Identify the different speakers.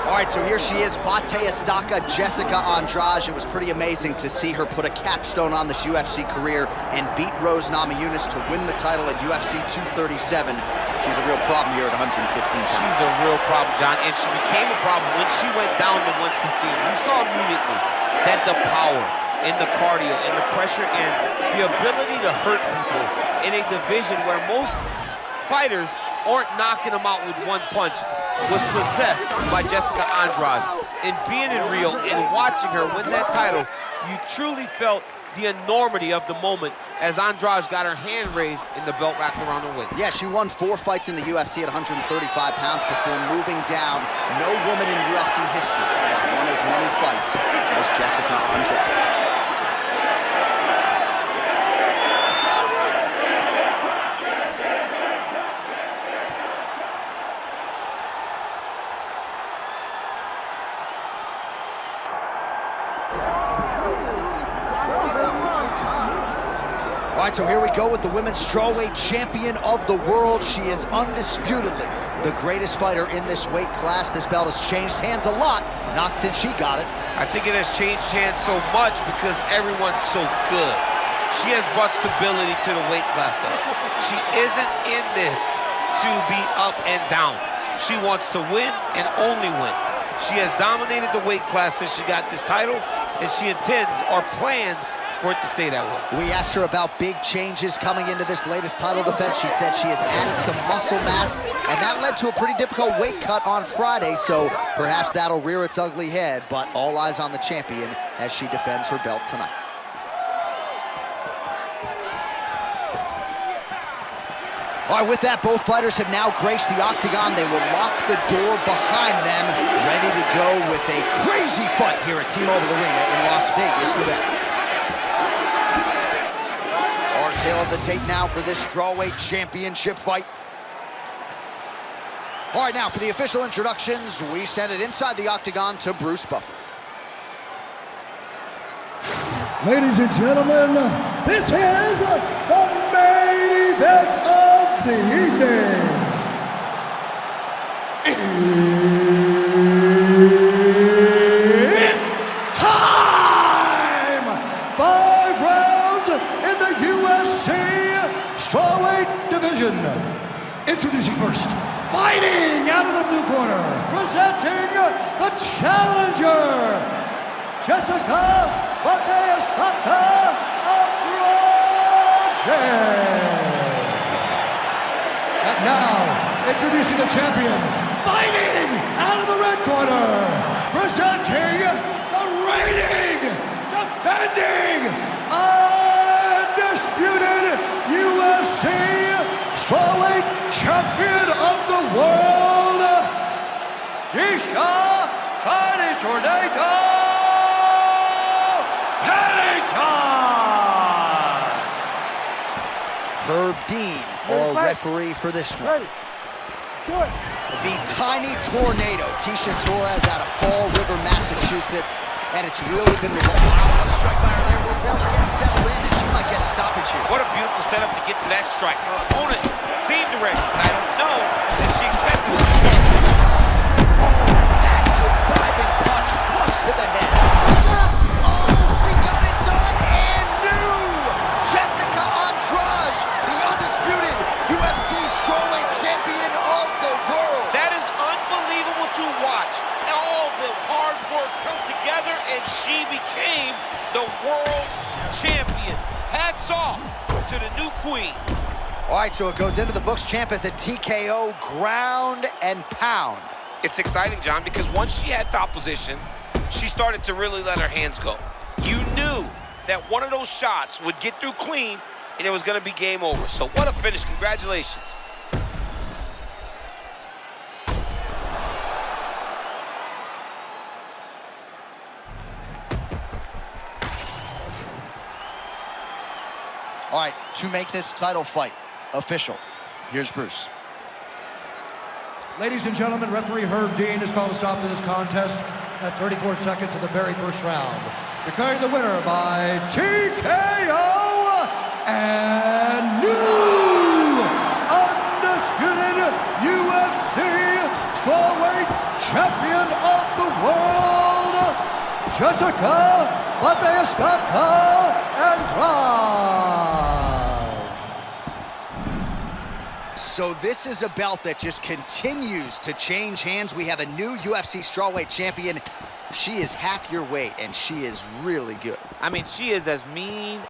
Speaker 1: All right, so here she is, Tecia Andrade. It was pretty amazing to see her put a capstone on this UFC career and beat Rose Namajunas to win the title at UFC 237. She's a real problem here at 115 pounds.
Speaker 2: She's a real problem, John, and she became a problem when she went down to 115. We saw immediately that the power and the cardio and the pressure and the ability to hurt people in a division where most fighters aren't knocking them out with one punch was possessed by Tecia Andrade. And being in Rio and watching her win that title, you truly felt the enormity of the moment as Andrade got her hand raised and the belt wrapped around her waist.
Speaker 1: Yeah, she won 4 fights in the UFC at 135 pounds before moving down. No woman in UFC history has won as many fights as Tecia Andrade. All right, so here we go with the women's strawweight champion of the world. She is undisputedly the greatest fighter in this weight class. This belt has changed hands a lot, not since she got it.
Speaker 2: I think it has changed hands so much because everyone's so good. She has brought stability to the weight class, though. She isn't in this to be up and down. She wants to win and only win. She has dominated the weight class since she got this title, and she intends or plans for it to stay that way.
Speaker 1: We asked her about big changes coming into this latest title defense. She said she has added some muscle mass, and that led to a pretty difficult weight cut on Friday, so perhaps that'll rear its ugly head, but all eyes on the champion as she defends her belt tonight. All right, with that, both fighters have now graced the octagon. They will lock the door behind them, ready to go with a crazy fight here at T-Mobile Arena in Las Vegas, Nevada. Tail of the tape now for this strawweight championship fight. All right, now for the official introductions, we send it inside the octagon to Bruce Buffer.
Speaker 3: Ladies and gentlemen, this is the main event of the evening. It's time! 5 rounds in the UFC strawweight division. Introducing first, fighting out of the blue corner, presenting the challenger, Tecia Pennington. And now, introducing the champion, fighting out of the red corner, presenting the reigning, defending, undisputed UFC strawweight champion of the world, Tecia Pennington.
Speaker 1: Herb Dean, our referee for this one. The tiny tornado, Tecia Torres out of Fall River, Massachusetts, and it's really been revolving. Wow, a strike by her there. Will Bella getting settled in, and she might get a stoppage here.
Speaker 2: What a beautiful setup to get to that strike. Her opponent seemed ready, but I don't know if she expected it.
Speaker 1: Massive diving punch, flush to the head. Oh, she got it done and new! Tecia Andrade, the undisputed UFC strawweight champion of the world.
Speaker 2: That is unbelievable to watch. All the hard work come together, and she became the world champion. Hats off to the new queen.
Speaker 1: All right, so it goes into the books. Champ as a TKO, ground and pound.
Speaker 2: It's exciting, John, because once she had top position, she started to really let her hands go. You knew that one of those shots would get through clean, and it was going to be game over. So what a finish. Congratulations.
Speaker 1: All right, to make this title fight official, here's Bruce.
Speaker 3: Ladies and gentlemen, referee Herb Dean has called a stop to this contest at 34 seconds of the very first round. Declaring the winner by TKO and new undisputed UFC strawweight champion of Tecia Andrade.
Speaker 1: So this is a belt that just continues to change hands. We have a new UFC strawweight champion. She is half your weight, and she is really good.
Speaker 2: I mean, she is as mean